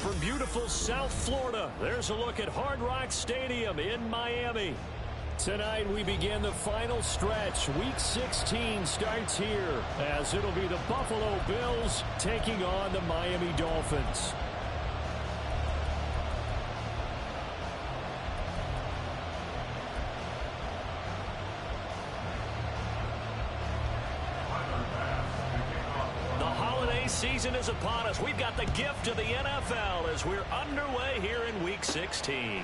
From beautiful South Florida, there's a look at Hard Rock Stadium in Miami. Tonight we begin the final stretch. Week 16 starts here as it'll be the Buffalo Bills taking on the Miami Dolphins. Season is upon us. We've got the gift of the NFL as we're underway here in Week 16.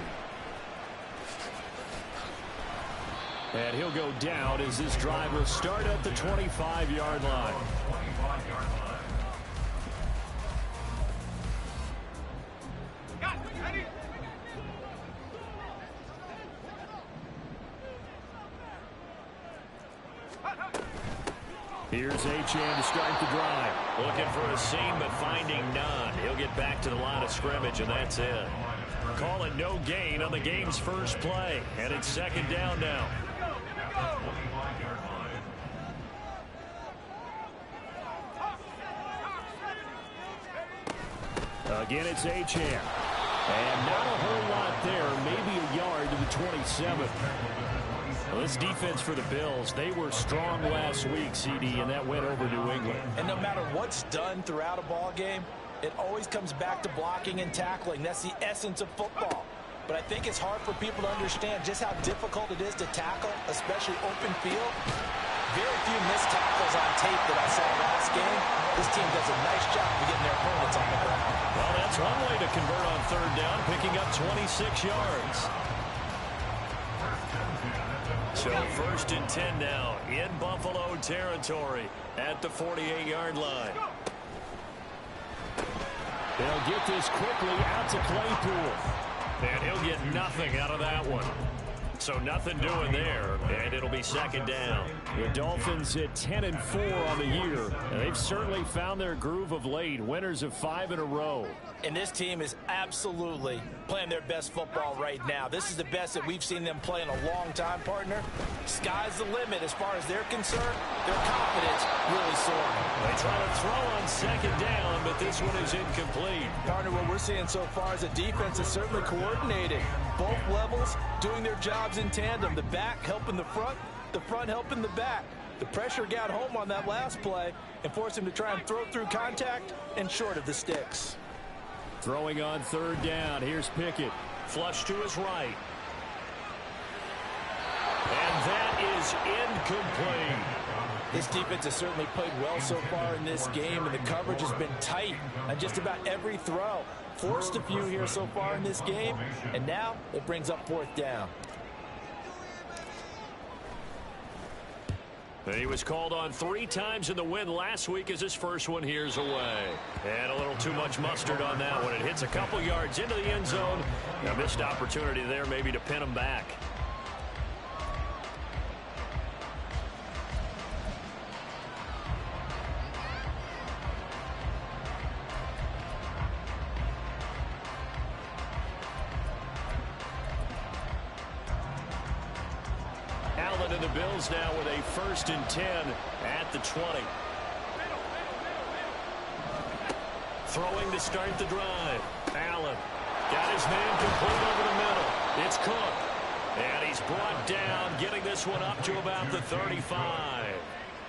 And he'll go down as this drive will start at the 25-yard line. Here's Achane to start the drive. Looking for a seam, but finding none. He'll get back to the line of scrimmage, and that's it. Calling no gain on the game's first play. And it's second down now. Again, it's Achane. And not a whole lot there. Maybe a yard to the 27. Well, this defense for the Bills, they were strong last week, CD, and that went over New England. And no matter what's done throughout a ball game, it always comes back to blocking and tackling. That's the essence of football. But I think it's hard for people to understand just how difficult it is to tackle, especially open field. Very few missed tackles on tape that I saw last game. This team does a nice job of getting their opponents on the ground. Well, that's one way to convert on third down, picking up 26 yards. So first and 10 now in Buffalo territory at the 48-yard line. They'll get this quickly out to Claypool. And he'll get nothing out of that one. So nothing doing there, and it'll be second down. The Dolphins at 10-4 on the year, and they've certainly found their groove of late. Winners of 5 in a row. And this team is absolutely playing their best football right now. This is the best that we've seen them play in a long time, partner. Sky's the limit as far as they're concerned. Their confidence really soaring. They try to throw on second down, but this one is incomplete. Partner, what we're seeing so far is a defense is certainly coordinated. Both levels doing their jobs in tandem. The back helping the front helping the back. The pressure got home on that last play and forced him to try and throw through contact and short of the sticks. Throwing on third down. Here's Pickett. Flush to his right. And that is incomplete. This defense has certainly played well so far in this game, and the coverage has been tight on just about every throw. Forced a few here so far in this game, and now it brings up fourth down. He was called on 3 times in the win last week as his first one here's away. And a little too much mustard on that one. It hits a couple yards into the end zone. A missed opportunity there maybe to pin him back. Allen and the Bills now with a 1st and 10 at the 20. Throwing to start the drive. Allen got his man complete over the middle. It's Cook. And he's brought down, getting this one up to about the 35.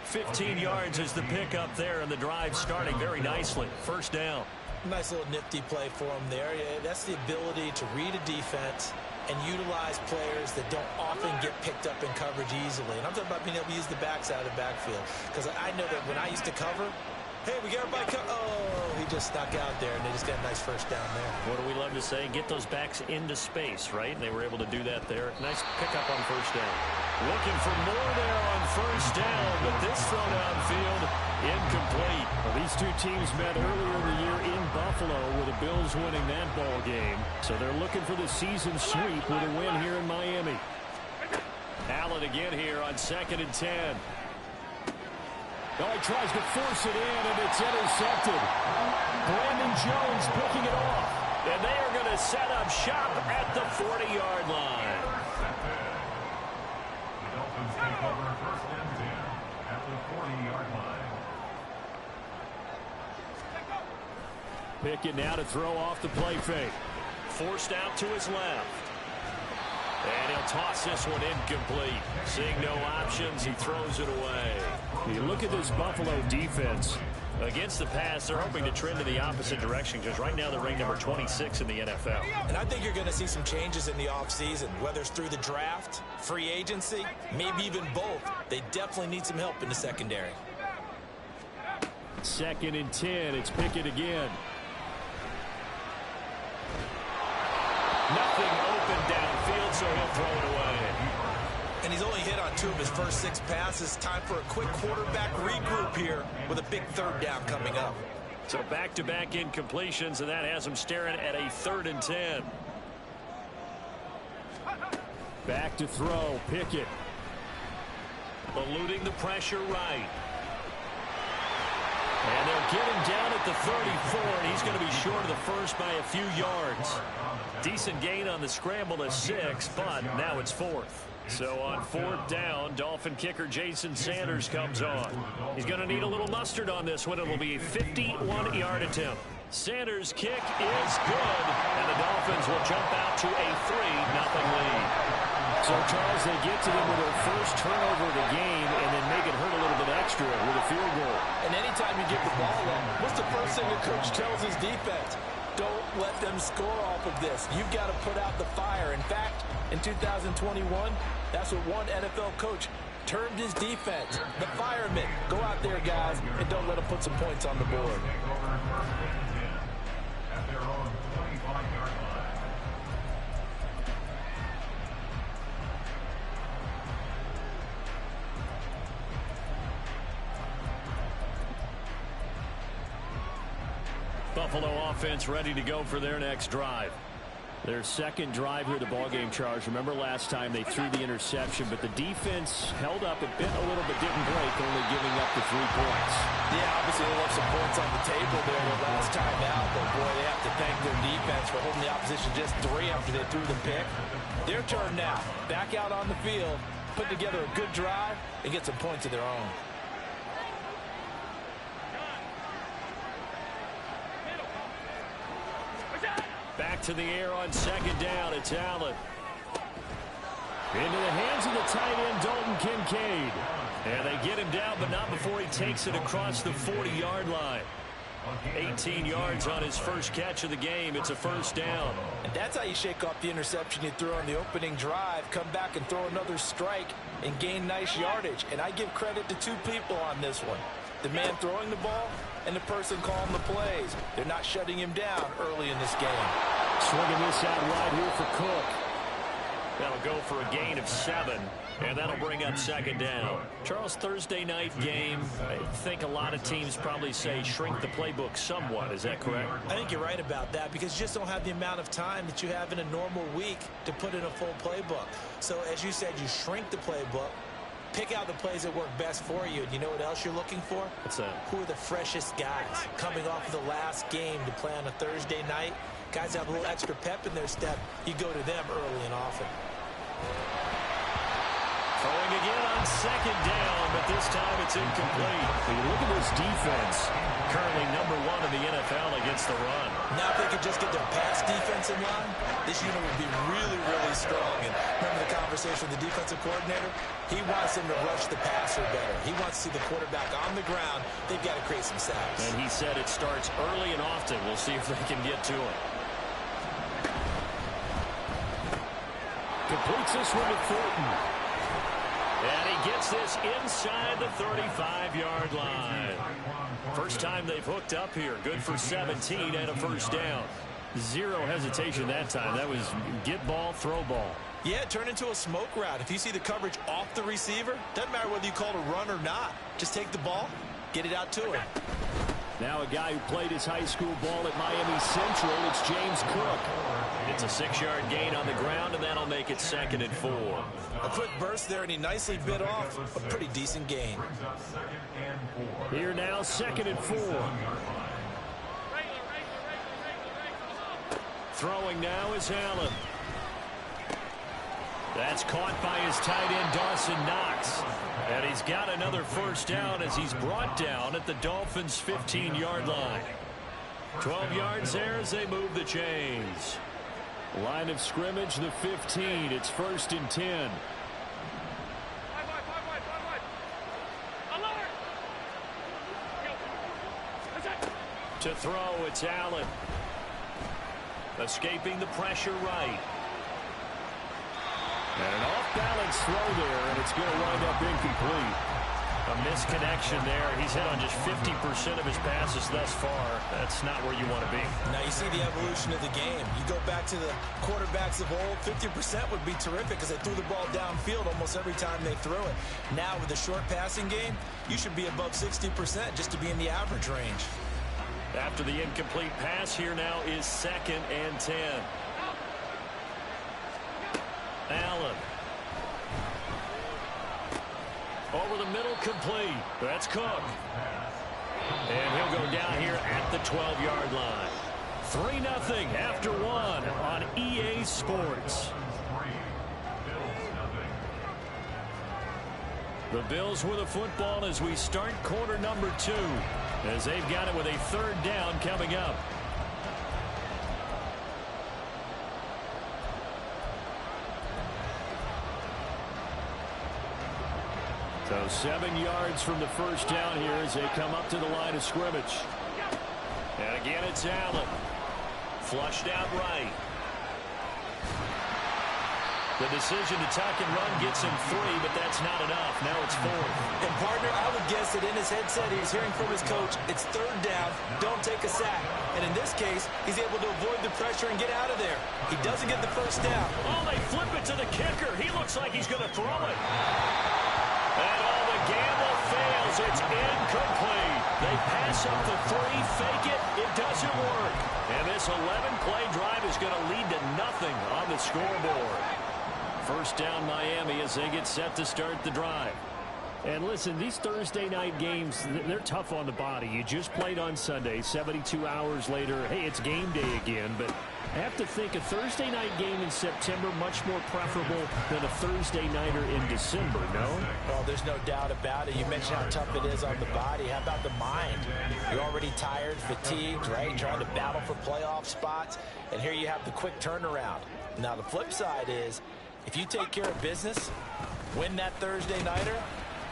15 yards is the pickup there, and the drive starting very nicely. First down. Nice little nifty play for him there. Yeah, that's the ability to read a defense and utilize players that don't often get picked up in coverage easily. And I'm talking about being able to use the backside of the backfield. Because I know that when I used to cover, hey, we got everybody oh, he just stuck out there, and they just got a nice first down there. What do we love to say? Get those backs into space, right? And they were able to do that there. Nice pickup on first down. Looking for more there on first down, but this throw downfield incomplete. Well, these two teams met earlier in the year in Buffalo with the Bills winning that ball game. So they're looking for the season sweep with a win here in Miami. Allen again here on 2nd and 10. Oh, he tries to force it in, and it's intercepted. Brandon Jones picking it off. And they are going to set up shop at the 40-yard line. The Dolphins take over 1st and 10 at the 40-yard line. Pickett now to throw off the play fake. Forced out to his left. And he'll toss this one incomplete. Seeing no options, he throws it away. You look at this Buffalo defense. Against the pass, they're hoping to trend in the opposite direction because right now they're ranked number 26 in the NFL. And I think you're going to see some changes in the offseason, whether it's through the draft, free agency, maybe even both. They definitely need some help in the secondary. 2nd and 10. It's Pickett again. Nothing open downfield, so he'll throw it away. And he's only hit on 2 of his first 6 passes. Time for a quick quarterback regroup here with a big 3rd down coming up. So back-to-back incompletions, and that has him staring at a 3rd and 10. Back to throw. Pickett. Eluding the pressure right. And they'll get him down at the 34, and he's going to be short of the first by a few yards. Decent gain on the scramble to 6, but now it's 4th. So on 4th down, Dolphin kicker Jason Sanders comes on. He's going to need a little mustard on this one. It'll be a 51-yard attempt. Sanders' kick is good, and the Dolphins will jump out to a 3-0 lead. So, Charles, they get to them with their first turnover of the game and then make it hurt a little bit extra with a field goal. And anytime you get the ball up, what's the first thing the coach tells his defense? Don't let them score off of this. You've got to put out the fire. In fact, in 2021, that's what one NFL coach termed his defense. The firemen. Go out there, guys, and don't let them put some points on the board. At their own 25-yard line. Buffalo offense ready to go for their next drive. Their second drive here, the ballgame, Charles. Remember last time they threw the interception, but the defense held up. It bent a little but didn't break, only giving up the 3 points. Yeah, obviously they left some points on the table there the last time out, but boy, they have to thank their defense for holding the opposition just 3 after they threw the pick. Their turn now. Back out on the field, put together a good drive, and get some points of their own. Back to the air on second down. It's Allen. Into the hands of the tight end, Dalton Kincaid. And they get him down, but not before he takes it across the 40-yard line. 18 yards on his first catch of the game. It's a first down. And that's how you shake off the interception you threw on the opening drive, come back and throw another strike and gain nice yardage. And I give credit to 2 people on this one. The man throwing the ball and the person calling the plays. They're not shutting him down early in this game. Swinging this out wide here for Cook. That'll go for a gain of 7, and that'll bring up second down. Charles, Thursday night game, I think a lot of teams probably say shrink the playbook somewhat. Is that correct? I think you're right about that because you just don't have the amount of time that you have in a normal week to put in a full playbook. So as you said, you shrink the playbook, pick out the plays that work best for you. And you know what else you're looking for? What's that? Who are the freshest guys coming off of the last game to play on a Thursday night? Guys have a little extra pep in their step. You go to them early and often. Throwing again on second down, but this time it's incomplete. When you look at this defense, currently number 1 in the NFL against the run. Now if they could just get their pass defense in line, this unit would be really, really strong. And remember the conversation with the defensive coordinator? He wants them to rush the passer better. He wants to see the quarterback on the ground. They've got to create some sacks. And he said it starts early and often. We'll see if they can get to it. Completes this one to Thornton. And he gets this inside the 35-yard line. First time they've hooked up here. Good for 17 and a first down. Zero hesitation that time. That was get ball, throw ball. Yeah, turn into a smoke route. If you see the coverage off the receiver, doesn't matter whether you call it a run or not. Just take the ball, get it out to him. Now a guy who played his high school ball at Miami Central, it's James Cook. It's a 6-yard gain on the ground, and that'll make it 2nd and 4. A quick burst there, and he nicely bit off a pretty decent gain. Here now, 2nd and 4. Throwing now is Allen. That's caught by his tight end, Dawson Knox. And he's got another first down as he's brought down at the Dolphins' 15-yard line. 12 yards there as they move the chains. Line of scrimmage, the 15. It's 1st and 10. To throw, it's Allen. Escaping the pressure right. And an off-balance throw there, and it's going to wind up incomplete. A misconnection there. He's hit on just 50% of his passes thus far. That's not where you want to be. Now you see the evolution of the game. You go back to the quarterbacks of old, 50% would be terrific because they threw the ball downfield almost every time they threw it. Now with the short passing game, you should be above 60% just to be in the average range. After the incomplete pass, here now is 2nd and 10. Allen. Over the middle, complete. That's Cook. And he'll go down here at the 12-yard line. 3-0 after 1 on EA Sports. The Bills with a football as we start quarter number 2, as they've got it with a 3rd down coming up. So 7 yards from the first down here as they come up to the line of scrimmage. And again, it's Allen. Flushed out right. The decision to tuck and run gets him 3, but that's not enough. Now it's 4th. And, partner, I would guess that in his headset he's hearing from his coach, it's 3rd down, don't take a sack. And in this case, he's able to avoid the pressure and get out of there. He doesn't get the first down. Oh, they flip it to the kicker. He looks like he's going to throw it. And all the gamble fails throws. It's incomplete. They pass up the three, fake it. It doesn't work. And this 11-play drive is going to lead to nothing on the scoreboard. First down Miami as they get set to start the drive. And listen, these Thursday night games, they're tough on the body. You just played on Sunday, 72 hours later. Hey, it's game day again, but I have to think a Thursday night game in September much more preferable than a Thursday nighter in December, no? Well, there's no doubt about it. You mentioned how tough it is on the body. How about the mind? You're already tired, fatigued, right? Trying to battle for playoff spots. And here you have the quick turnaround. Now, the flip side is, if you take care of business, win that Thursday nighter,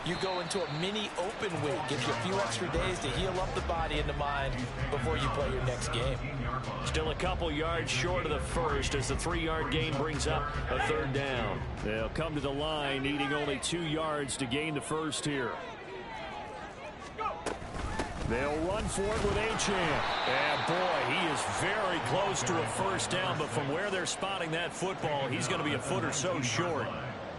you go into a mini open week. Gives you a few extra days to heal up the body and the mind before you play your next game. Still a couple yards short of the first as the 3-yard gain brings up a third down. They'll come to the line needing only 2 yards to gain the first here. They'll run for it with Achane. And boy, he is very close to a first down, but from where they're spotting that football, he's going to be a foot or so short.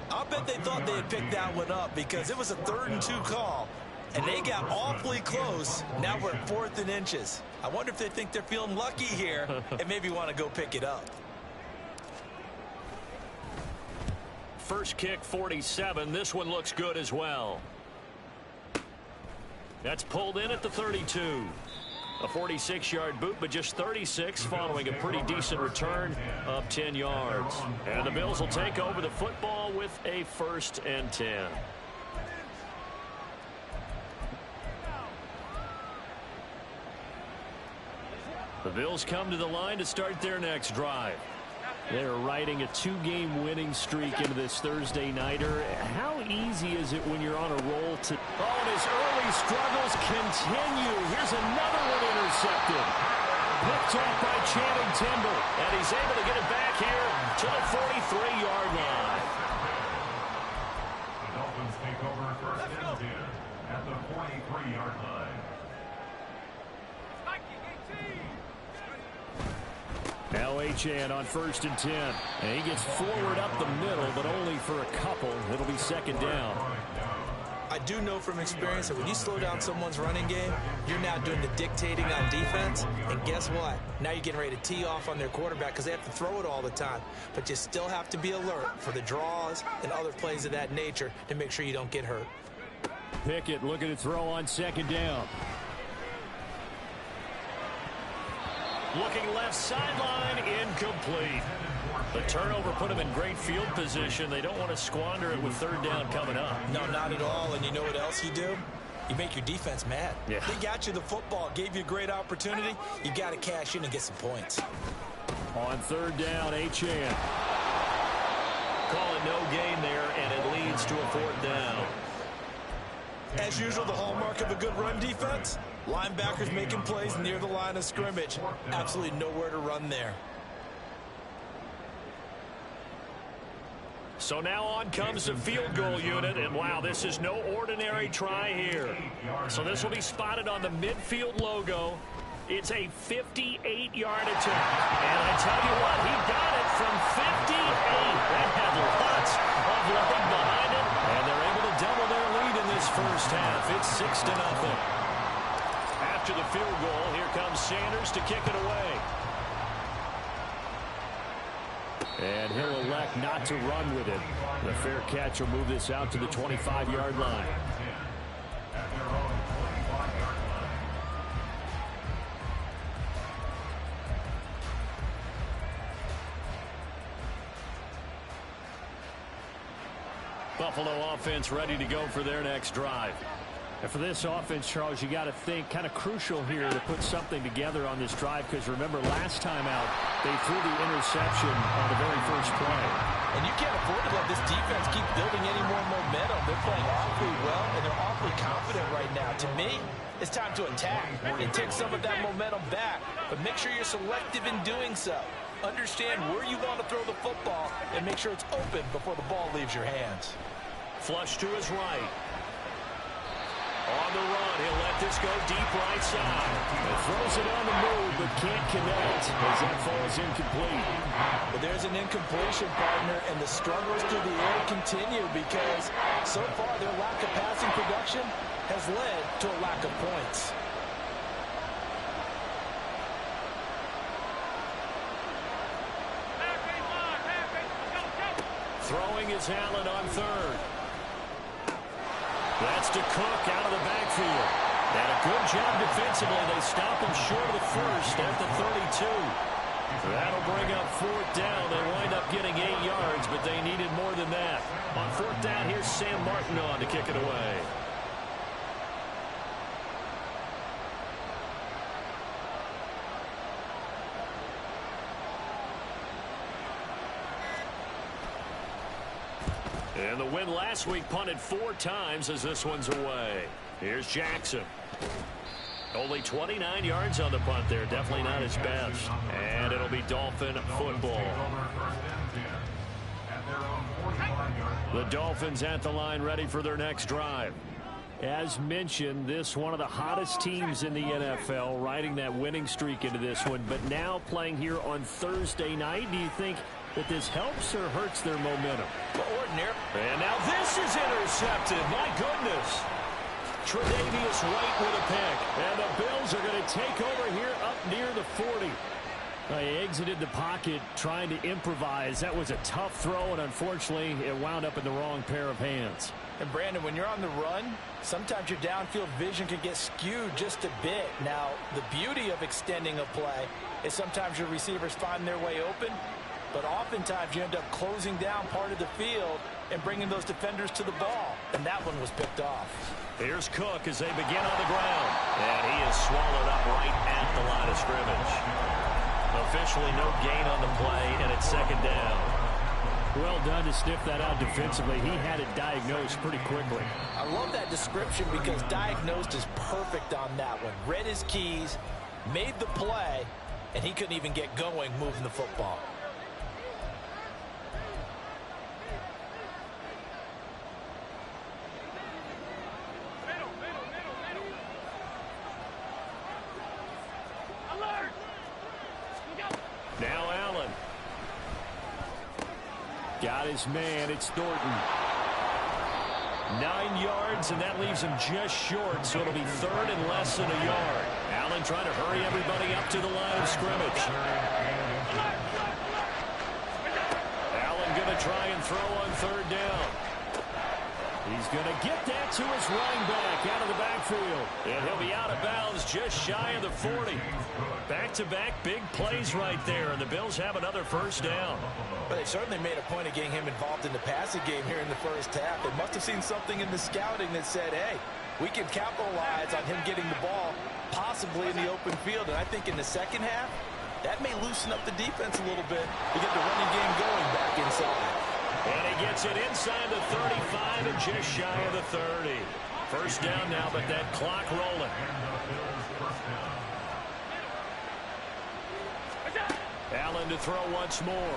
I'll bet they thought they had picked that one up because it was a 3rd and 2 call, and they got awfully close. Now we're at 4th and inches. I wonder if they think they're feeling lucky here and maybe want to go pick it up. First kick, 47. This one looks good as well. That's pulled in at the 32. A 46-yard boot, but just 36 following a pretty decent return of 10 yards. And the Bills will take over the football with a 1st and 10. The Bills come to the line to start their next drive. They're riding a 2-game winning streak into this Thursday nighter. How easy is it when you're on a roll to... Oh, and his early struggles continue. Here's another one intercepted. Picked off by Channing Tindall. And he's able to get it back here to the 43-yard line. The Dolphins take over 1st and 10 at the 43-yard line. Now Achane on 1st and 10. And he gets forward up the middle, but only for a couple. It'll be 2nd down. I do know from experience that when you slow down someone's running game, you're now doing the dictating on defense. And guess what? Now you're getting ready to tee off on their quarterback because they have to throw it all the time. But you still have to be alert for the draws and other plays of that nature to make sure you don't get hurt. Pickett looking to throw on 2nd down. Looking left sideline, incomplete. The turnover put them in great field position. They don't want to squander it with 3rd down coming up. No, not at all. And you know what else you do? You make your defense mad. Yeah. They got you the football, gave you a great opportunity. You got to cash in and get some points. On 3rd down, Achane. Call it no gain there, and it leads to a 4th down. As usual, the hallmark of a good run defense, linebackers making plays near the line of scrimmage. Absolutely nowhere to run there. So now on comes the field goal unit, and wow, this is no ordinary try here. So this will be spotted on the midfield logo. It's a 58-yard attempt. And I tell you what, he got it from 58. That had lots of leg behind it, and they're able to double their lead in this first half. It's 6-0. After the field goal, here comes Sanders to kick it away. And he'll elect not to run with it. The fair catch will move this out to the 25-yard line. Buffalo offense ready to go for their next drive. And for this offense, Charles, you got to think kind of crucial here to put something together on this drive, because remember last time out they threw the interception on the very first play. And you can't afford to let this defense keep building any more momentum. They're playing awfully well, and they're awfully confident right now. To me, it's time to attack and take some of that momentum back, but make sure you're selective in doing so. Understand where you want to throw the football and make sure it's open before the ball leaves your hands. Flush to his right. On the run, he'll let this go deep right side. And throws it on the move, but can't connect as that falls incomplete. But there's an incompletion, partner, and the struggles through the air continue because so far their lack of passing production has led to a lack of points. Throwing is Allen on third. That's to Cook out of the backfield. And a good job defensively. They stop him short of the first at the 32. That'll bring up fourth down. They wind up getting 8 yards, but they needed more than that. On fourth down, here's Sam Martin on to kick it away. And the win last week punted 4 times as this one's away. Here's Jackson. Only 29 yards on the punt there. Definitely not his best. And it'll be Dolphin football. The Dolphins at the line ready for their next drive. As mentioned, this one of the hottest teams in the NFL, riding that winning streak into this one, but now playing here on Thursday night. Do you think that this helps or hurts their momentum? Well, ordinary. And now this is intercepted. My goodness. Tre'Davious White with a pick. And the Bills are going to take over here up near the 40. They exited the pocket trying to improvise. That was a tough throw, and unfortunately, it wound up in the wrong pair of hands. And Brandon, when you're on the run, sometimes your downfield vision can get skewed just a bit. Now, the beauty of extending a play is sometimes your receivers find their way open, but oftentimes you end up closing down part of the field and bringing those defenders to the ball. And that one was picked off. Here's Cook as they begin on the ground. And he is swallowed up right at the line of scrimmage. Officially no gain on the play, and it's second down. Well done to sniff that out defensively. He had it diagnosed pretty quickly. I love that description because diagnosed is perfect on that one. Read his keys, made the play, and he couldn't even get going moving the football. Now Allen. Got his man. It's Thornton. 9 yards, and that leaves him just short, so it'll be third and less than a yard. Allen trying to hurry everybody up to the line of scrimmage. Allen going to try and throw on third down. He's going to get that to his running back out of the backfield. And he'll be out of bounds just shy of the 40. Back-to-back big plays right there, and the Bills have another first down. But they certainly made a point of getting him involved in the passing game here in the first half. They must have seen something in the scouting that said, hey, we can capitalize on him getting the ball possibly in the open field. And I think in the second half, that may loosen up the defense a little bit to get the running game going back inside. And he gets it inside the 35 and just shy of the 30. First down now, but that clock rolling. Allen to throw once more.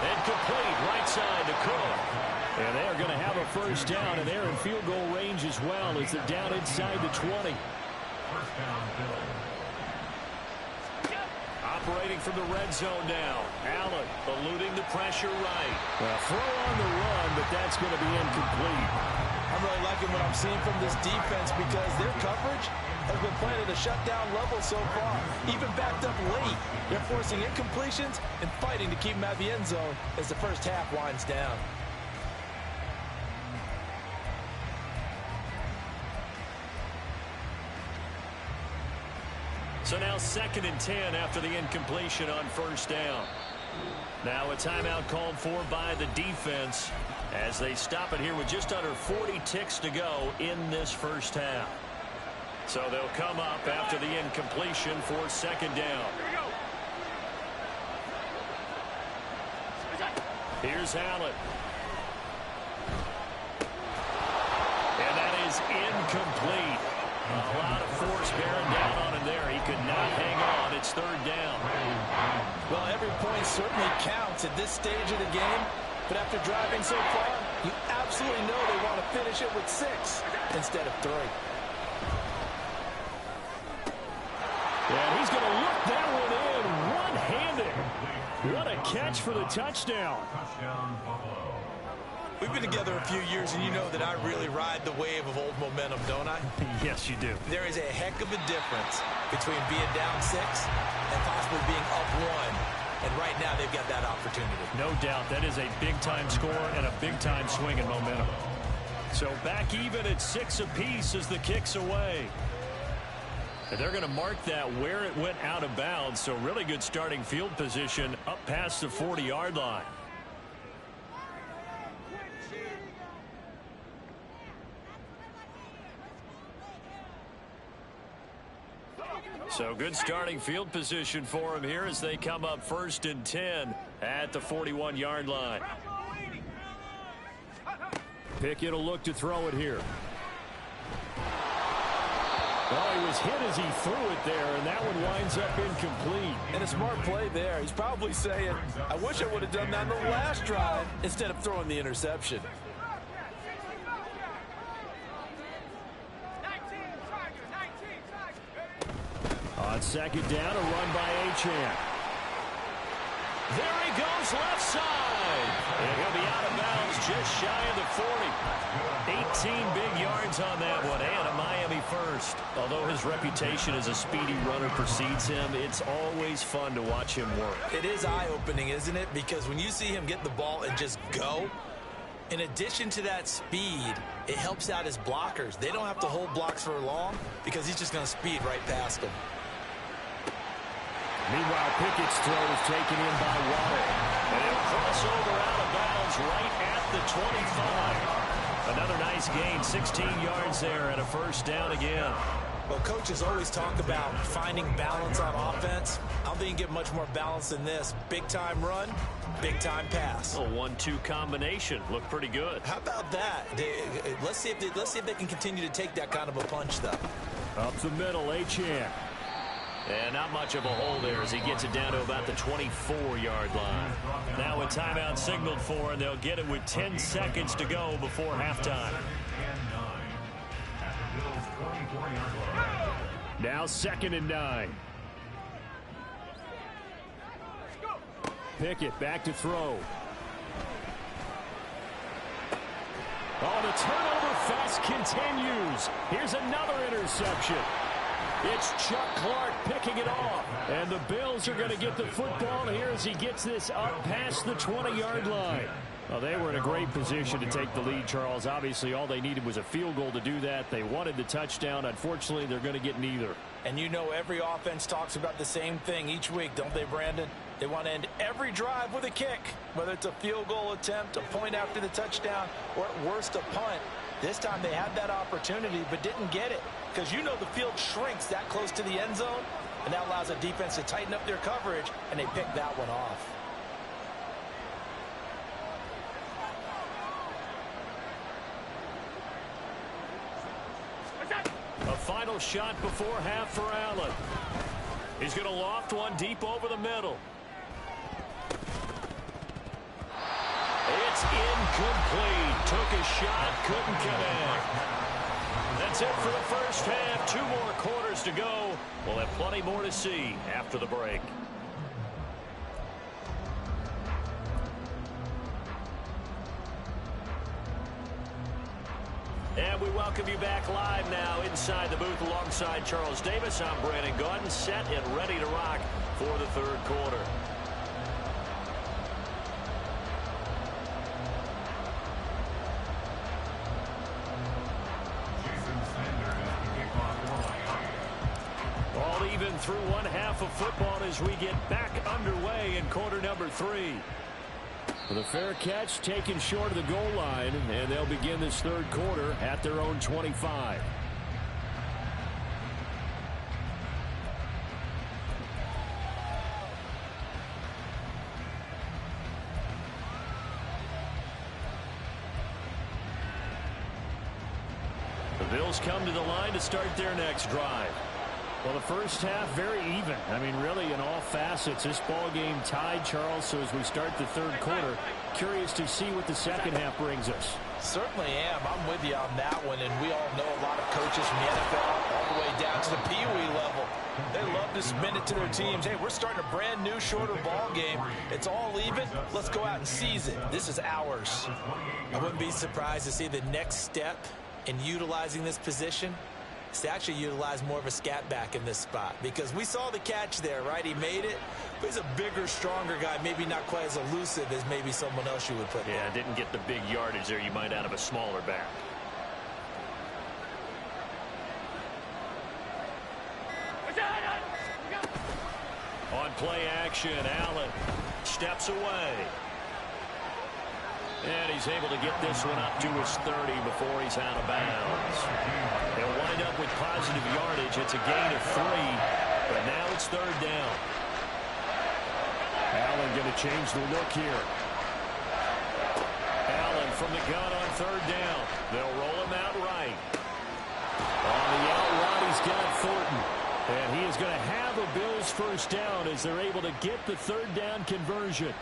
And complete right side to Cook. And they're going to have a first down, and they're in field goal range as well as they're down inside the 20. First down, Bills. Operating from the red zone now. Allen eluding the pressure right. Well, throw on the run, but that's going to be incomplete. I'm really liking what I'm seeing from this defense because their coverage has been playing at a shutdown level so far. Even backed up late, they're forcing incompletions and fighting to keep them out of the end zone as the first half winds down. So now 2nd and 10 after the incompletion on first down. Now a timeout called for by the defense as they stop it here with just under 40 ticks to go in this first half. So they'll come up after the incompletion for second down. Here's Allen. And that is incomplete. A lot of force bearing down on him there. He could not hang on. It's third down. Well, every point certainly counts at this stage of the game. But after driving so far, you absolutely know they want to finish it with 6 instead of 3. And he's going to look that one in one-handed. What a catch for the touchdown. Touchdown, Buffalo. We've been together a few years, and you know that I really ride the wave of old momentum, don't I? Yes, you do. There is a heck of a difference between being down 6 and possibly being up 1. And right now, they've got that opportunity. No doubt. That is a big-time score and a big-time swing in momentum. So back even at 6 apiece as the kick's away. And they're going to mark that where it went out of bounds. So really good starting field position up past the 40-yard line. So good starting field position for him here as they come up 1st and 10 at the 41-yard line. Pickett will look to throw it here. Well, he was hit as he threw it there, and that one winds up incomplete. And a smart play there. He's probably saying, I wish I would have done that on the last drive instead of throwing the interception. On 2nd down, a run by Achane. There he goes left side. And he'll be out of bounds just shy of the 40. 18 big yards on that one, and a Miami first. Although his reputation as a speedy runner precedes him, it's always fun to watch him work. It is eye-opening, isn't it? Because when you see him get the ball and just go, in addition to that speed, it helps out his blockers. They don't have to hold blocks for long because he's just going to speed right past them. Meanwhile, Pickett's throw is taken in by Waddle. And he'll cross over out of bounds right at the 25. Another nice gain, 16 yards there and a first down again. Well, coaches always talk about finding balance on offense. I don't think you can get much more balance than this. Big-time run, big-time pass. A 1-2 combination. Looked pretty good. How about that? Let's see if they can continue to take that kind of a punch, though. Up the middle, Achane. And not much of a hole there as he gets it down to about the 24-yard line. Now a timeout signaled for, and they'll get it with 10 seconds to go before halftime. Now 2nd and 9. Pickett back to throw. Oh, the turnover fest continues. Here's another interception. It's Chuck Clark picking it off. And the Bills are going to get the football here as he gets this up past the 20-yard line. Well, they were in a great position to take the lead, Charles. Obviously, all they needed was a field goal to do that. They wanted the touchdown. Unfortunately, they're going to get neither. And you know every offense talks about the same thing each week, don't they, Brandon? They want to end every drive with a kick, whether it's a field goal attempt, a point after the touchdown, or at worst, a punt. This time they had that opportunity but didn't get it because you know the field shrinks that close to the end zone, and that allows the defense to tighten up their coverage, and they picked that one off. A final shot before half for Allen. He's going to loft one deep over the middle. It's incomplete. Took a shot, couldn't connect. That's it for the first half. 2 more quarters to go. We'll have plenty more to see after the break. And we welcome you back live now inside the booth alongside Charles Davis. I'm Brandon Gaudin, set and ready to rock for the 3rd quarter. All even through one half of football as we get back underway in quarter number 3. With a fair catch taken short of the goal line, and they'll begin this 3rd quarter at their own 25. The Bills come to the line to start their next drive. Well, the first half, very even. I mean, really, in all facets, this ball game tied, Charles. So as we start the third quarter, curious to see what the second half brings us. Certainly am. I'm with you on that one, and we all know a lot of coaches from the NFL all the way down to the Pee Wee level. They love to spin it to their teams. Hey, we're starting a brand new, shorter ball game. It's all even. Let's go out and seize it. This is ours. I wouldn't be surprised to see the next step in utilizing this position is to actually utilize more of a scat back in this spot, because we saw the catch there, right? He made it, but he's a bigger, stronger guy, maybe not quite as elusive as maybe someone else you would put there. Yeah, didn't get the big yardage there you might out of a smaller back. On play action, Allen steps away. And he's able to get this one up to his 30 before he's out of bounds. They'll wind up with positive yardage. It's a gain of 3, but now it's third down. Allen going to change the look here. Allen from the gun on third down. They'll roll him out right. On the out route, he's got Thornton. And he is going to have a Bills first down as they're able to get the third down conversion.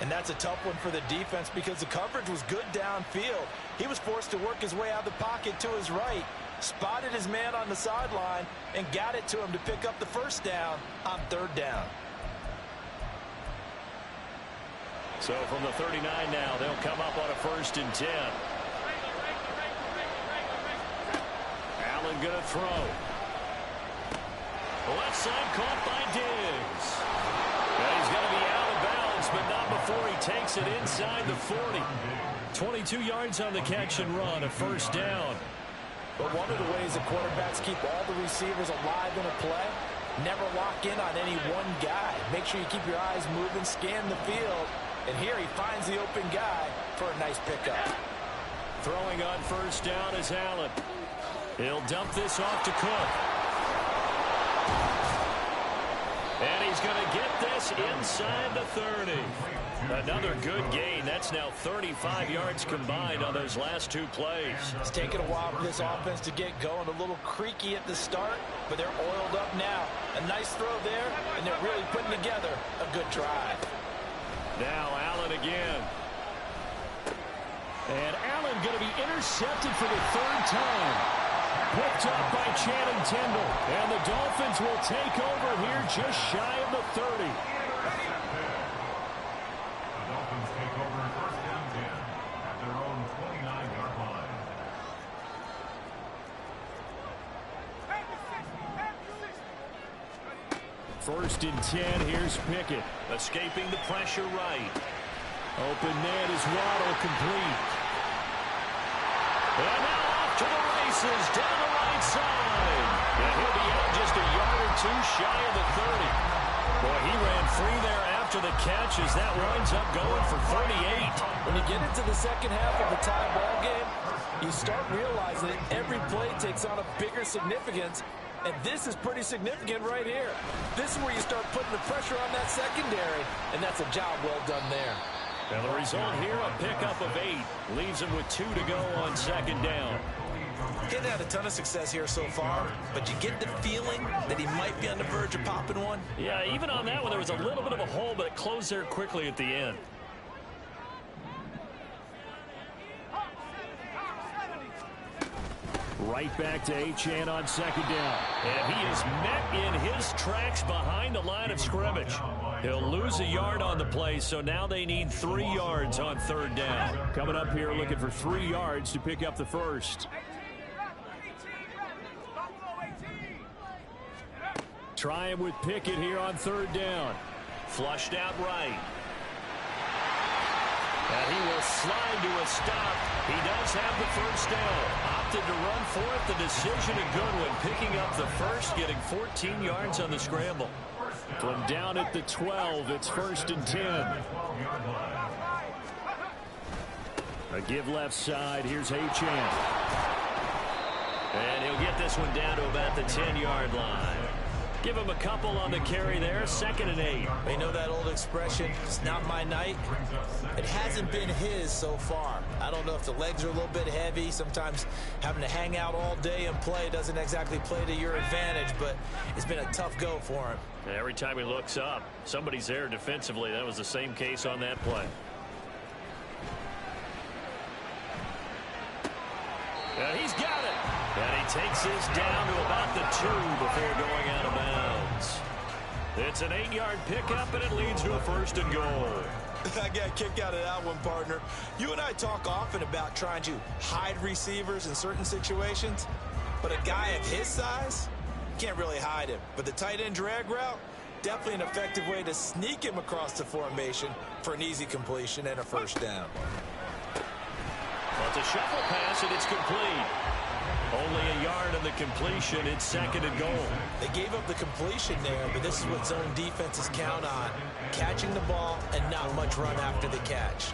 And that's a tough one for the defense because the coverage was good downfield. He was forced to work his way out of the pocket to his right, spotted his man on the sideline, and got it to him to pick up the first down on third down. So from the 39 now, they'll come up on a 1st and 10. Allen going to throw. The left side caught by Diggs. And he's going to be out of bounds, but not before he takes it inside the 40. 22 yards on the catch and run, a first down. But one of the ways the quarterbacks keep all the receivers alive in a play, never lock in on any one guy. Make sure you keep your eyes moving, scan the field, and here he finds the open guy for a nice pickup. Throwing on first down is Allen. He'll dump this off to Cook. And he's going to get this inside the 30. Another good gain. That's now 35 yards combined on those last 2 plays. It's taken a while for this offense to get going. A little creaky at the start, but they're oiled up now. A nice throw there, and they're really putting together a good drive. Now Allen again. And Allen going to be intercepted for the 3rd time. Picked up by Channing Tindall. And the Dolphins will take over here just shy of the 30. The Dolphins take over 1st and 10 at their own 29-yard line. First and 10, here's Pickett. Escaping the pressure right. Open man is Waddle, complete. And now off to the races down the right side. And he'll be out just a yard or 2 shy of the 30. Boy, he ran free there after the catch as that winds up going for 38. When you get into the second half of a tie ball game, you start realizing that every play takes on a bigger significance, and this is pretty significant right here. This is where you start putting the pressure on that secondary, and that's a job well done there. And the result here, a pickup of 8. Leaves him with 2 to go on 2nd down. He hasn't had a ton of success here so far, but you get the feeling that he might be on the verge of popping one. Yeah, even on that one, there was a little bit of a hole, but it closed there quickly at the end. Right back to Achane on 2nd down. And he is met in his tracks behind the line of scrimmage. He'll lose a yard on the play, so now they need 3 yards on 3rd down. Coming up here looking for 3 yards to pick up the first. Trying with Pickett here on 3rd down. Flushed out right. And he will slide to a stop. He does have the first down. Opted to run for it. The decision a good one. Picking up the first, getting 14 yards on the scramble. From down at the 12, it's 1st and 10. A give left side. Here's Achane. And he'll get this one down to about the 10-yard line. Give him a couple on the carry there. 2nd and 8. You know that old expression, it's not my night? It hasn't been his so far. I don't know if the legs are a little bit heavy. Sometimes having to hang out all day and play doesn't exactly play to your advantage, but it's been a tough go for him. Every time he looks up, somebody's there defensively. That was the same case on that play. And he's got it. And he takes this down to about the 2 before going out of bounds. It's an 8-yard pickup, and it leads to a 1st and goal. I got a kick out of that one, partner. You and I talk often about trying to hide receivers in certain situations, but a guy of his size can't really hide him. But the tight end drag route, definitely an effective way to sneak him across the formation for an easy completion and a 1st down. Well, it's a shuffle pass, and it's complete. Only a yard on the completion. It's 2nd and goal. They gave up the completion there, but this is what zone defenses count on. Catching the ball and not much run after the catch.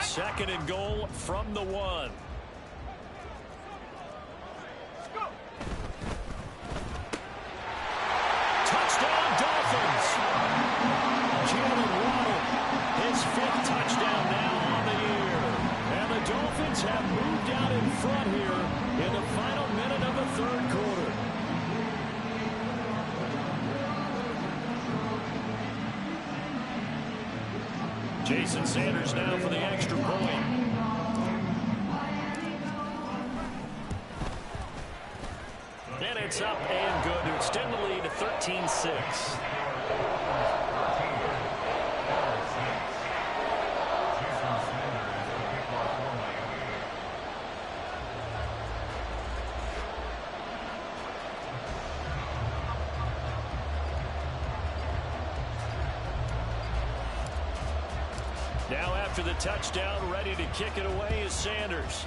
Second and goal from the 1. Touchdown, Dolphins. Jalen Waddle, his 5th touchdown now on the year. And the Dolphins have moved out in front here in the final minute of the 3rd quarter. Jason Sanders now for the extra point. And it's up and good to extend the lead to 13-6. Now after the touchdown, ready to kick it away is Sanders.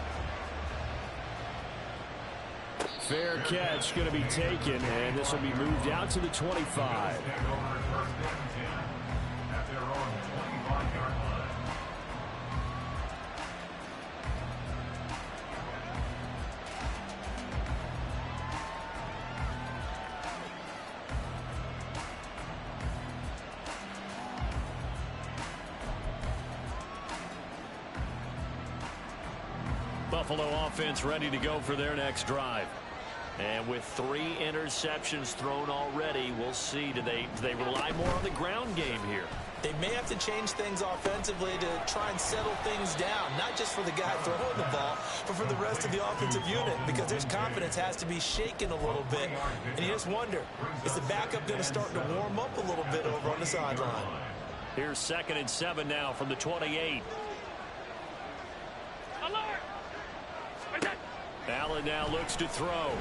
Fair catch going to be taken, and this will be moved out to the 25. Buffalo offense ready to go for their next drive. And with 3 interceptions thrown already, we'll see. Do they rely more on the ground game here? They may have to change things offensively to try and settle things down, not just for the guy throwing the ball, but for the rest of the offensive unit, because their confidence has to be shaken a little bit. And you just wonder, is the backup going to start to warm up a little bit over on the sideline? Here's 2nd and 7 now from the 28. Allen now looks to throw.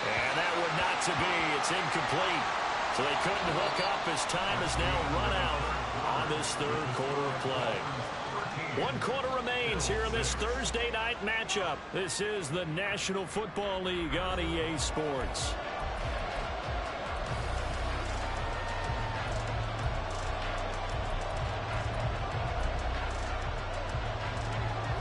And that one not to be. It's incomplete. So they couldn't hook up as time has now run out on this 3rd quarter of play. 1 quarter remains here in this Thursday night matchup. This is the National Football League on EA Sports.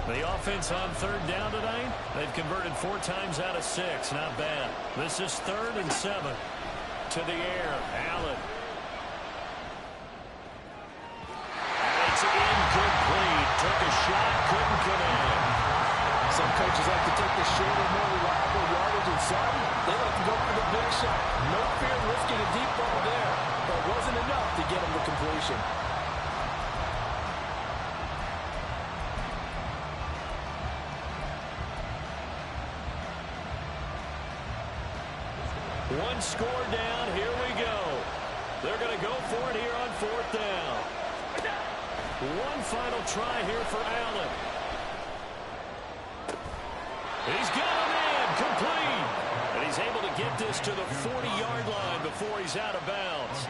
The offense on 3rd down tonight, they've converted 4 times out of 6. Not bad. This is 3rd and 7. To the air, Allen. It's incomplete. Took a shot, couldn't connect. Some coaches like to take the shorter, more reliable yardage, and some, they like to go for the big shot. No fear risking a deep ball there, but it wasn't enough to get him the completion. One score down. Here we go. They're going to go for it here on 4th down. One final try here for Allen. He's got him in. Complete. And he's able to get this to the 40-yard line before he's out of bounds.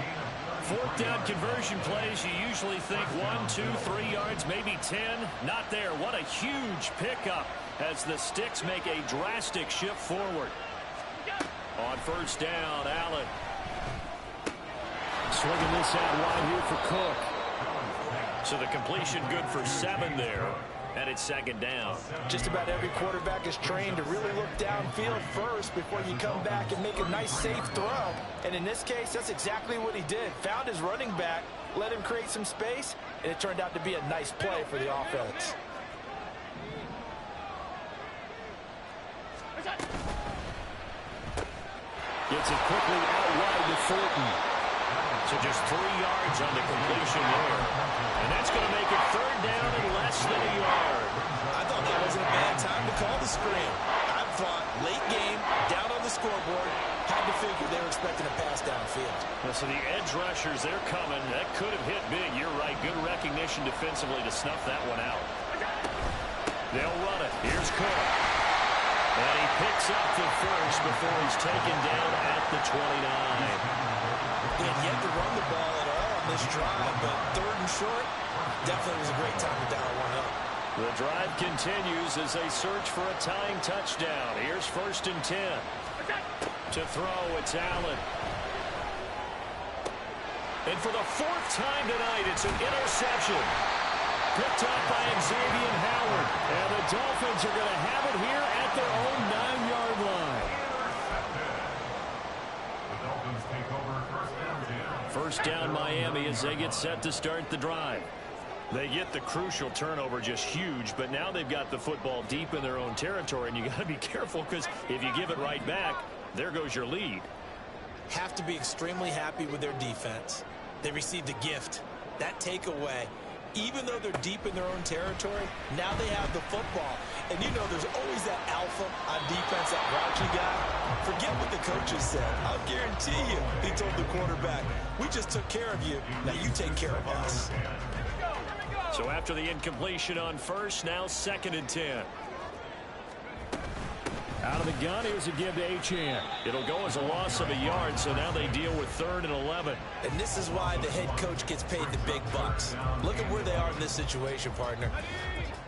4th down conversion plays, you usually think 1, 2, 3 yards, maybe 10. Not there. What a huge pickup as the Sticks make a drastic shift forward. On 1st down, Allen. Swinging this out wide here for Cook. So the completion good for 7 there. And it's second down. Just about every quarterback is trained to really look downfield first before you come back and make a nice, safe throw. And in this case, that's exactly what he did. Found his running back, let him create some space, and it turned out to be a nice play for the offense. Gets it quickly out wide to Fulton. So just 3 yards on the completion there. And that's going to make it third down and less than a yard. I thought that wasn't a bad time to call the screen. I thought late game, down on the scoreboard, had to figure they were expecting a pass downfield. So the edge rushers, they're coming. That could have hit big. You're right. Good recognition defensively to snuff that one out. They'll run it. Here's Cook. And he picks up the first before he's taken down at the 29. They had yet to run the ball at all on this drive, but third and short, definitely was a great time to dial one up. The drive continues as they search for a tying touchdown. Here's 1st and 10. To throw, it's Allen. And for the 4th time tonight, it's an interception. Picked up by Xavier Howard. And the Dolphins are going to have it here at their own 9-yard line. The Dolphins take over First down Miami as they get set to start the drive. They get the crucial turnover, just huge, but now they've got the football deep in their own territory, and you got to be careful because if you give it right back, there goes your lead. Have to be extremely happy with their defense. They received a gift. That takeaway, even though they're deep in their own territory, now they have the football. And you know there's always that alpha on defense, that grouchy guy. Forget what the coaches said. I'll guarantee you, he told the quarterback, we just took care of you. Now you take care of us. So after the incompletion on first, now 2nd and 10. Out of the gun, here's a give to Achane. It'll go as a loss of a yard, so now they deal with 3rd and 11. And this is why the head coach gets paid the big bucks. Look at where they are in this situation, partner.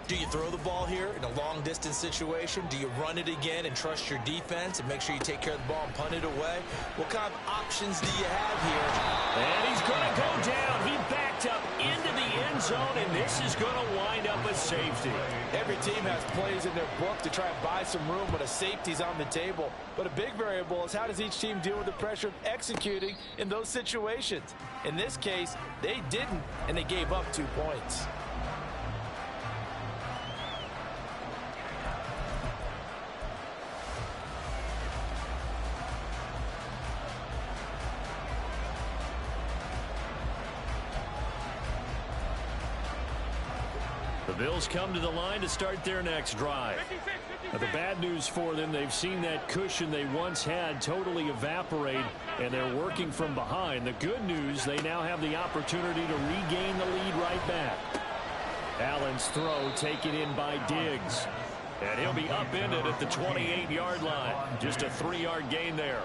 Do you throw the ball here in a long-distance situation? Do you run it again and trust your defense and make sure you take care of the ball and punt it away? What kind of options do you have here? And he's going to go down. He backed up into the end zone, and this is going to wind up a safety. Every team has plays in their book to try and buy some room when a safety's on the table. But a big variable is how does each team deal with the pressure of executing in those situations? In this case, they didn't, and they gave up 2 points. The Bills come to the line to start their next drive. Now, the bad news for them, they've seen that cushion they once had totally evaporate, and they're working from behind. The good news, they now have the opportunity to regain the lead right back. Allen's throw taken in by Diggs. And he'll be upended at the 28-yard line. Just a 3-yard gain there.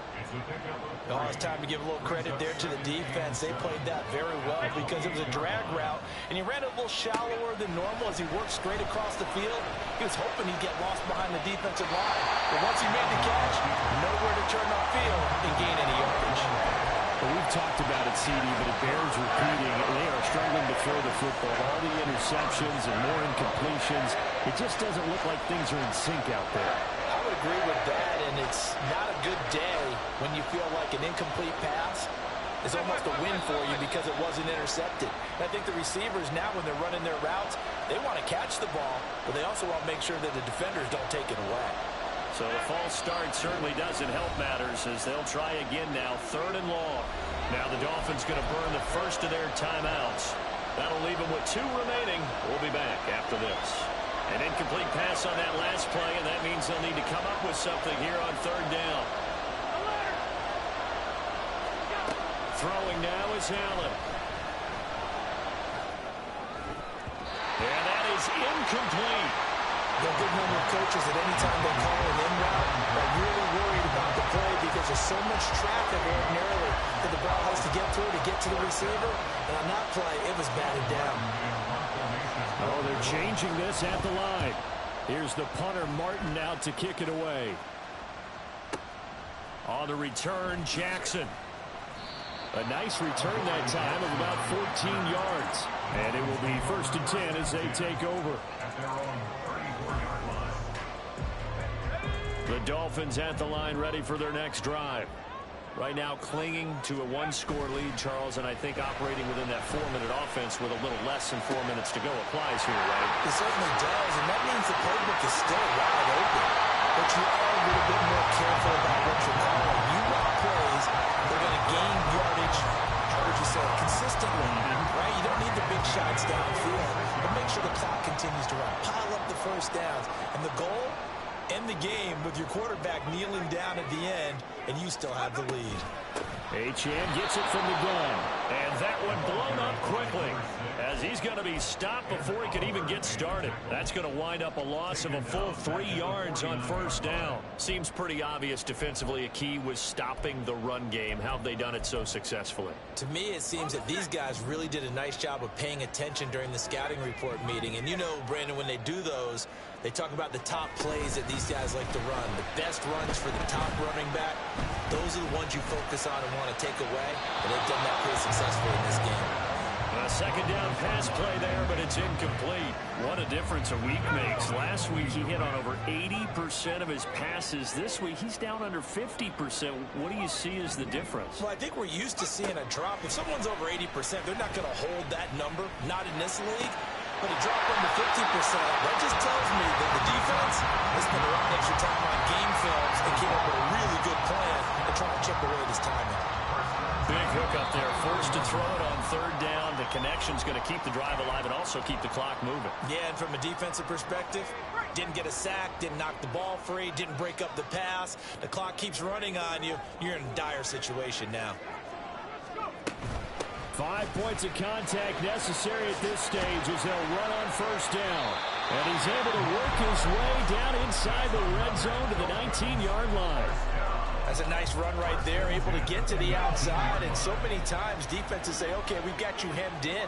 Oh, it's time to give a little credit there to the defense. They played that very well because it was a drag route, and he ran it a little shallower than normal as he worked straight across the field. He was hoping he'd get lost behind the defensive line. But once he made the catch, nowhere to turn upfield and gain any yardage. Well, we've talked about it, CD, but it bears repeating. They are struggling to throw the football. All the interceptions and more incompletions. It just doesn't look like things are in sync out there. I would agree with that, and it's not a good day when you feel like an incomplete pass is almost a win for you because it wasn't intercepted. And I think the receivers now, when they're running their routes, they want to catch the ball, but they also want to make sure that the defenders don't take it away. So the false start certainly doesn't help matters as they'll try again now, 3rd and long. Now the Dolphins going to burn the first of their timeouts. That'll leave them with 2 remaining. We'll be back after this. An incomplete pass on that last play, and that means they'll need to come up with something here on 3rd down. Throwing now is Allen. And that is incomplete. There are a good number of coaches at any time they call an in route are really worried about the play because there's so much traffic ordinarily that the ball has to get through to get to the receiver. And on that play, it was batted down. Oh, they're changing this at the line. Here's the punter, Martin, out to kick it away. On the return, Jackson. A nice return that time of about 14 yards. And it will be 1st and 10 as they take over. at their own 34-yard line. The Dolphins at the line, ready for their next drive. Right now clinging to a one-score lead, Charles, and I think operating within that 4-minute offense with a little less than 4 minutes to go applies here, right? It certainly does, and that means the playbook is still wide open. But you are a little bit more careful about what you're calling. You run plays, they're going to gain yardage, how would you say, consistently, right? You don't need the big shots downfield, but make sure the clock continues to run. Pile up the first downs, and the goal, end the game with your quarterback kneeling down at the end, and you still have the lead. Achane gets it from the gun, and that one blown up quickly as he's going to be stopped before he could even get started. That's going to wind up a loss of a full 3 yards on first down. Seems pretty obvious defensively a key was stopping the run game. How have they done it so successfully? To me, it seems that these guys really did a nice job of paying attention during the scouting report meeting. And you know, Brandon, when they do those, they talk about the top plays that these guys like to run. The best runs for the top running back, those are the ones you focus on and want to take away. And they've done that pretty successfully in this game. A second down pass play there, but it's incomplete. What a difference a week makes. Last week he hit on over 80% of his passes. This week he's down under 50%. What do you see as the difference? Well, I think we're used to seeing a drop. If someone's over 80%, they're not going to hold that number, not in this league. But a drop under 50%, that just tells me that the defense has spent a lot of extra time on game films and came up with a really good plan to try to chip away this timing. Big hook up there. Forced to throw it on third down. The connection's going to keep the drive alive and also keep the clock moving. Yeah, and from a defensive perspective, didn't get a sack, didn't knock the ball free, didn't break up the pass. The clock keeps running on you. You're in a dire situation now. 5 points of contact necessary at this stage as they'll run on first down. And he's able to work his way down inside the red zone to the 19-yard line. That's a nice run right there, able to get to the outside. And so many times defenses say, okay, we've got you hemmed in.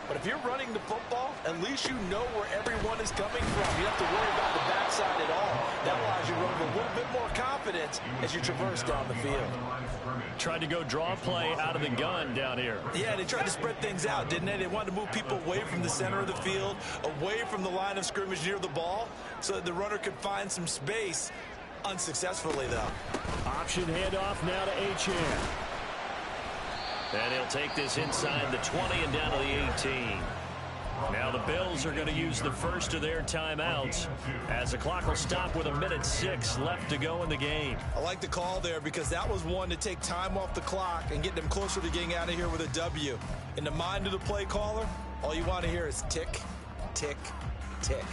But if you're running the football, at least you know where everyone is coming from. You don't have to worry about the backside at all. That allows you to run with a little bit more confidence as you traverse down the field. Tried to go draw play out of the gun down here. Yeah, they tried to spread things out, didn't they? They wanted to move people away from the center of the field, away from the line of scrimmage near the ball, so that the runner could find some space. Unsuccessfully, though. Option handoff now to Achane. And he'll take this inside the 20 and down to the 18. Now the Bills are going to use the first of their timeouts as the clock will stop with 1:06 left to go in the game. I like the call there because that was one to take time off the clock and get them closer to getting out of here with a W. In the mind of the play caller, all you want to hear is tick, tick, tick.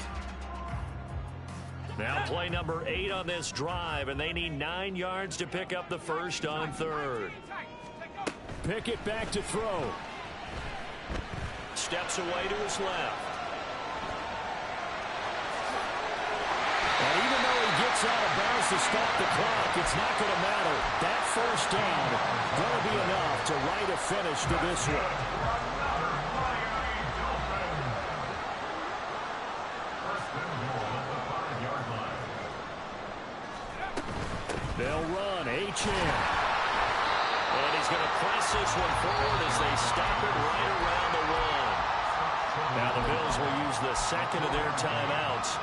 Now play number 8 on this drive, and they need 9 yards to pick up the first on third. Pickett back to throw. Steps away to his left. And even though he gets out of bounds to stop the clock, it's not going to matter. That first down going to be enough to write a finish to this one. They'll run. Achane. And he's going to press this one forward as they stop it right around the one. Now the Bills will use the second of their timeouts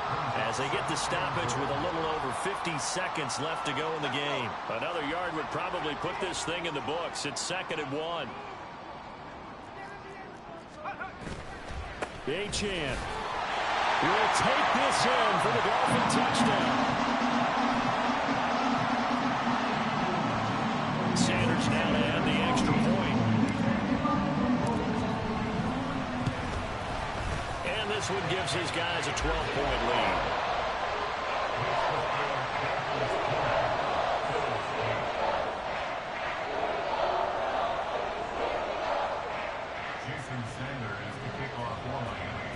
as they get the stoppage with a little over 50 seconds left to go in the game. Another yard would probably put this thing in the books. It's 2nd and 1. Achane will take this in for the Dolphin touchdown. Sanders now to add the extra point. And this one gives his guys a 12-point lead. Jason Sanders to kick off for Miami.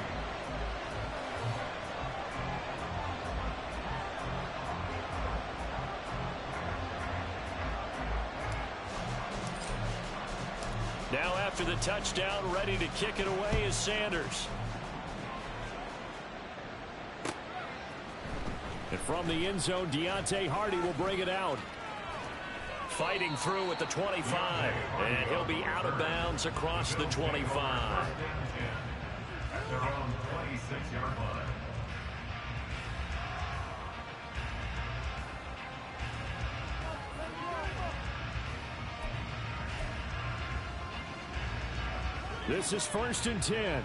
Now after the touchdown, ready to kick it away is Sanders. And from the end zone, Deontay Hardy will bring it out. Fighting through at the 25. And he'll be out of bounds across the 25. At their own 26-yard line. This is 1st and 10.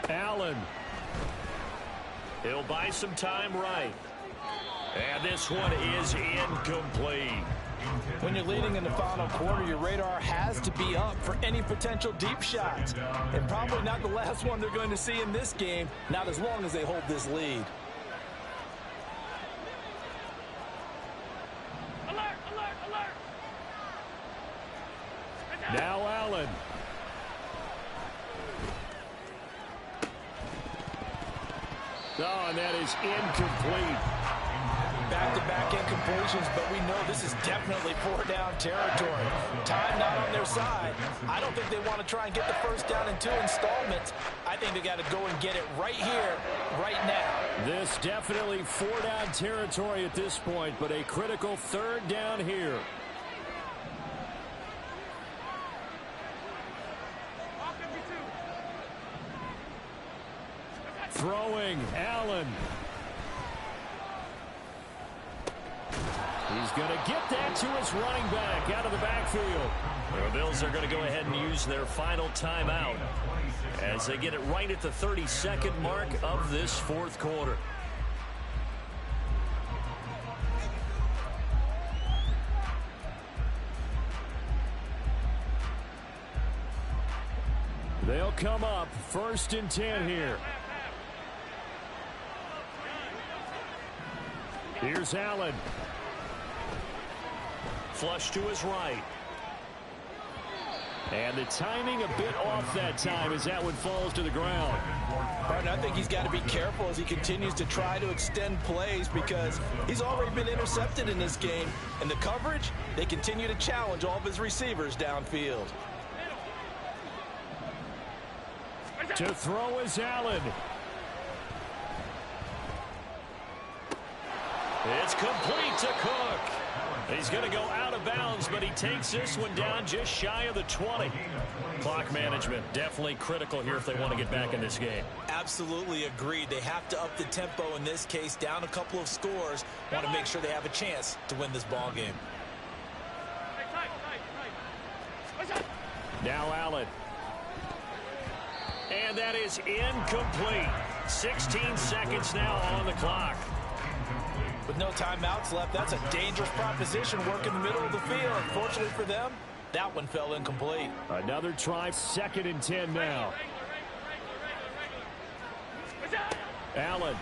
Allen. He'll buy some time right. And this one is incomplete. When you're leading in the final quarter, your radar has to be up for any potential deep shots. And probably not the last one they're going to see in this game, not as long as they hold this lead. Alert, alert, alert. Now Allen. Oh, and that is incomplete. Back-to-back incompletions, but we know this is definitely 4-down territory. Time not on their side. I don't think they want to try and get the first down in 2 installments. I think they got to go and get it right here, right now. This definitely 4-down territory at this point, but a critical 3rd down here. Throwing, Allen. He's going to get that to his running back out of the backfield. The Bills are going to go ahead and use their final timeout as they get it right at the 32nd mark of this 4th quarter. They'll come up 1st and 10 here. Here's Allen. Flush to his right. And the timing a bit off that time as that one falls to the ground. Martin, I think he's got to be careful as he continues to try to extend plays because he's already been intercepted in this game. And the coverage, they continue to challenge all of his receivers downfield. To throw is Allen. It's complete to Cook. He's going to go out of bounds, but he takes this one down just shy of the 20. Clock management definitely critical here if they want to get back in this game. Absolutely agreed. They have to up the tempo in this case, down a couple of scores. Want to make sure they have a chance to win this ball game. Now Allen. And that is incomplete. 16 seconds now on the clock. With no timeouts left, that's a dangerous proposition. Work in the middle of the field. Unfortunately for them, that one fell incomplete. Another try, 2nd and 10 now. Allen.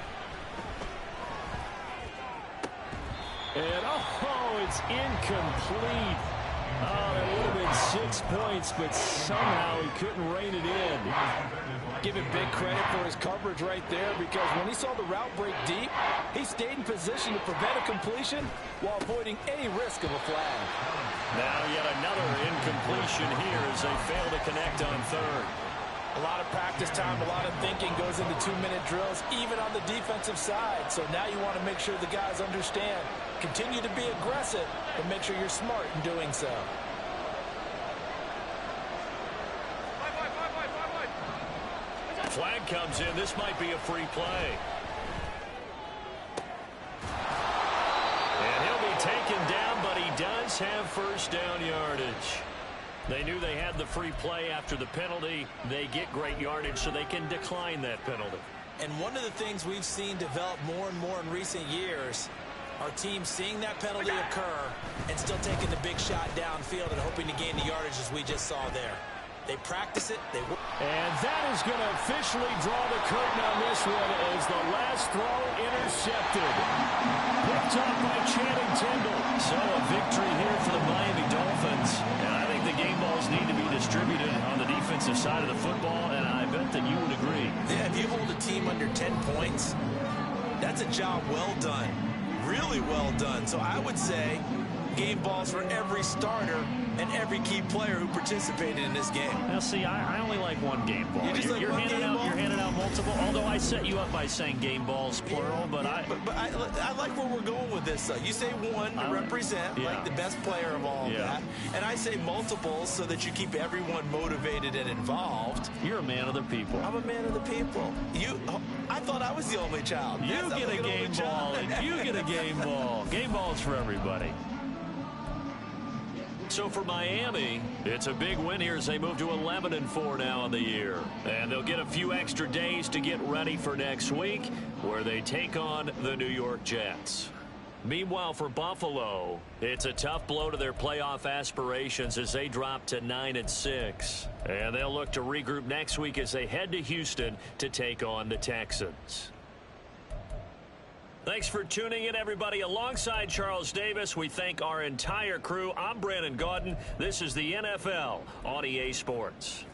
And, oh, it's incomplete. Oh, that would have been 6 points, but somehow he couldn't rein it in. Give him big credit for his coverage right there because when he saw the route break deep, he stayed in position to prevent a completion while avoiding any risk of a flag. Now yet another incompletion here as they fail to connect on 3rd. A lot of practice time, a lot of thinking goes into 2-minute drills, even on the defensive side. So now you want to make sure the guys understand. Continue to be aggressive, but make sure you're smart in doing so. Flag comes in. This might be a free play. And he'll be taken down, but he does have 1st down yardage. They knew they had the free play after the penalty. They get great yardage, so they can decline that penalty. And one of the things we've seen develop more and more in recent years are teams seeing that penalty occur and still taking the big shot downfield and hoping to gain the yardage as we just saw there. They practice it. They work. And that is going to officially draw the curtain on this one as the last throw intercepted. Picked up by Channing Tindall. So a victory here for the Miami Dolphins. And I think the game balls need to be distributed on the defensive side of the football, and I bet that you would agree. Yeah, if you hold a team under 10 points, that's a job well done. Really well done. So I would say game balls for every starter and every key player who participated in this game. Now, see, I only like one game ball. You're handing out multiple, although I set you up by saying game balls, plural, but I like where we're going with this. You say one to represent, like the best player of all of that, and I say multiples so that you keep everyone motivated and involved. You're a man of the people. I'm a man of the people. I thought I was the only child. You get a game ball, and you get a game ball. Game balls for everybody. So for Miami, it's a big win here as they move to 11-4 now in the year. And they'll get a few extra days to get ready for next week, where they take on the New York Jets. Meanwhile, for Buffalo, it's a tough blow to their playoff aspirations as they drop to 9-6. And they'll look to regroup next week as they head to Houston to take on the Texans. Thanks for tuning in, everybody. Alongside Charles Davis, we thank our entire crew. I'm Brandon Gaudin. This is the NFL on EA Sports.